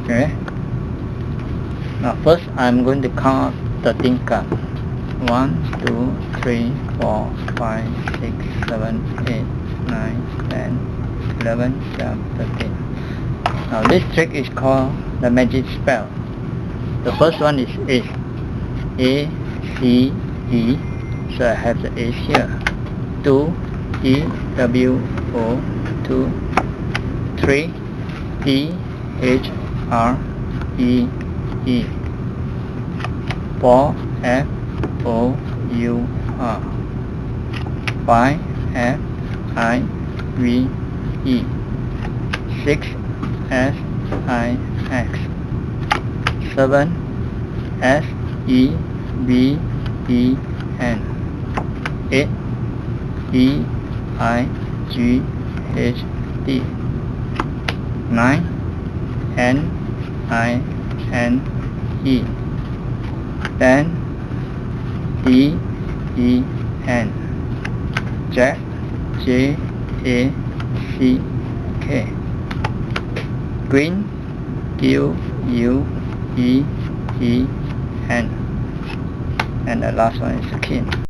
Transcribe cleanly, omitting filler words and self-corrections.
Okay. Now first I'm going to count 13 cards. 1, 2, 3, 4, 5, 6, 7, 8, 9, 10, 11, 12, 13. Now this trick is called the magic spell. The first one is A. A, C, E. So I have the A's here. 2, E, W, O, 2. 3, E, H, R, E, E. 4, F, O, U, R. 5, F, I, V, E. 6, S, I, X. 7, S, E, B, E, N. 8, E, I, G, H, D. 9, N, I, N, E. 10, D, E, N. Jack, J, A, C, K. Green, Q, U, E, E, N. And the last one is the king.